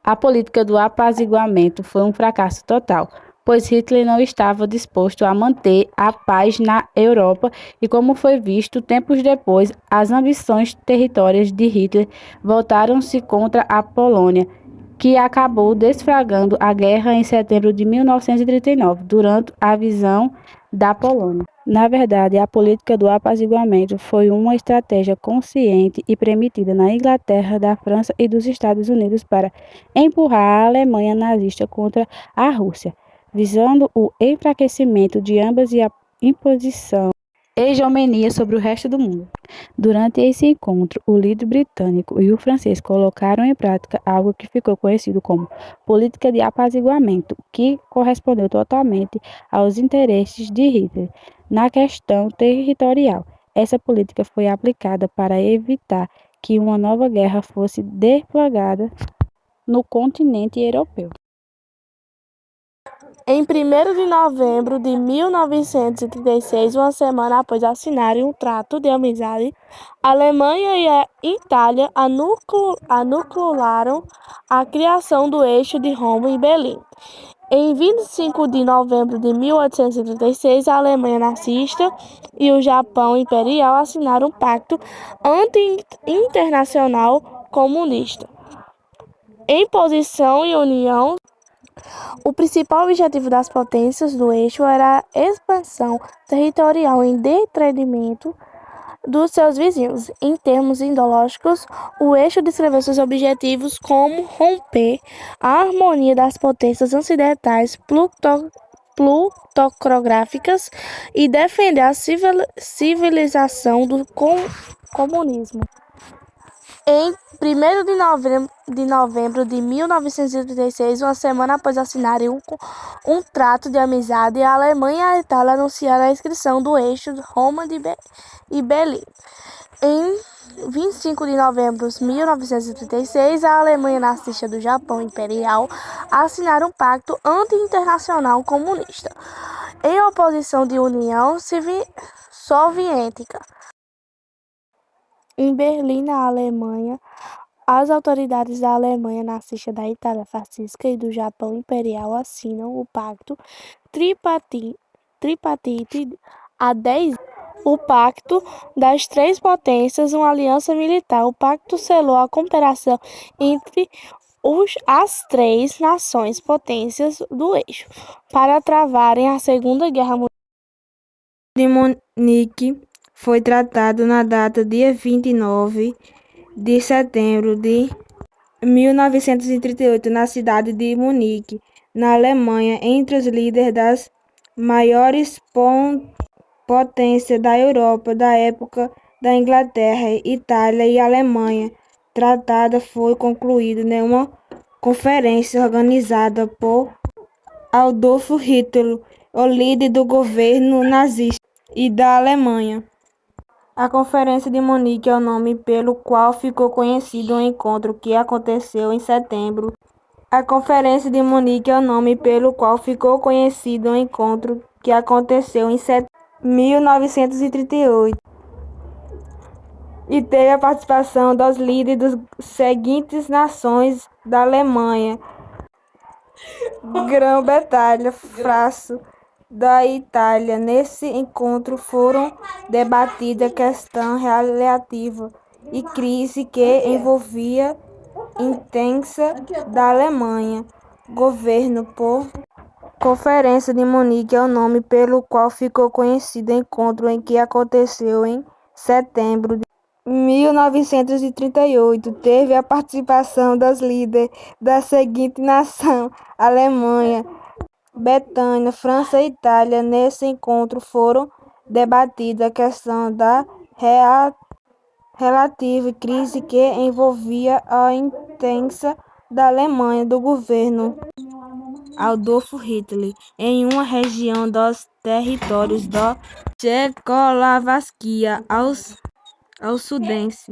A política do apaziguamento foi um fracasso total, pois Hitler não estava disposto a manter a paz na Europa e, como foi visto tempos depois, as ambições territoriais de Hitler voltaram-se contra a Polônia, que acabou desfragando a guerra em setembro de 1939, durante a invasão da Polônia. Na verdade, a política do apaziguamento foi uma estratégia consciente e permitida na Inglaterra, da França e dos Estados Unidos para empurrar a Alemanha nazista contra a Rússia, visando o enfraquecimento de ambas e a imposição hegemonia sobre o resto do mundo. Durante esse encontro, o líder britânico e o francês colocaram em prática algo que ficou conhecido como política de apaziguamento, que correspondeu totalmente aos interesses de Hitler na questão territorial. Essa política foi aplicada para evitar que uma nova guerra fosse deflagrada no continente europeu. Em 1º de novembro de 1936, uma semana após assinarem um trato de amizade, a Alemanha e a Itália anunciaram a criação do Eixo de Roma e Berlim. Em 25 de novembro de 1836, a Alemanha nazista e o Japão imperial assinaram um pacto anti-internacional comunista. Em posição e união, o principal objetivo das potências do eixo era a expansão territorial em detrimento dos seus vizinhos. Em termos ideológicos, o eixo descreveu seus objetivos como romper a harmonia das potências ocidentais plutocráticas e defender a civilização do comunismo. Em 1º de novembro de 1936, uma semana após assinarem um trato de amizade, a Alemanha e a Itália anunciaram a inscrição do eixo Roma e Berlim. Em 25 de novembro de 1936, a Alemanha nazista do Japão imperial assinaram um pacto anti-internacional comunista, em oposição de União Soviética. Em Berlim, na Alemanha, as autoridades da Alemanha nazista, da Itália fascista e do Japão imperial assinam o Pacto Tripartite há 10 anos. O Pacto das Três Potências, uma aliança militar. O pacto selou a cooperação entre as três nações potências do eixo para travarem a Segunda Guerra Mundial. De Munique foi tratado na data dia 29 de setembro de 1938, na cidade de Munique, na Alemanha, entre os líderes das maiores potências da Europa da época, da Inglaterra, Itália e Alemanha. O tratado foi concluído em uma conferência organizada por Adolf Hitler, o líder do governo nazista e da Alemanha. A Conferência de Munique é o nome pelo qual ficou conhecido o encontro que aconteceu em setembro. A Conferência de Munique é o nome pelo qual ficou conhecido o encontro que aconteceu em setembro de 1938 e teve a participação dos líderes das seguintes nações da Alemanha, Grã-Bretanha, França, da Itália. Nesse encontro foram debatidas questões relativas à crise que envolvia intensa da Alemanha. Governo por Conferência de Munique é o nome pelo qual ficou conhecido o encontro em que aconteceu em setembro de 1938. Teve a participação dos líderes da seguinte nação: Alemanha, Bretanha, França e Itália. Nesse encontro foram debatidas a questão da relativa crise que envolvia a intensa da Alemanha do governo Adolf Hitler em uma região dos territórios da Tchecoslováquia aos sudenses.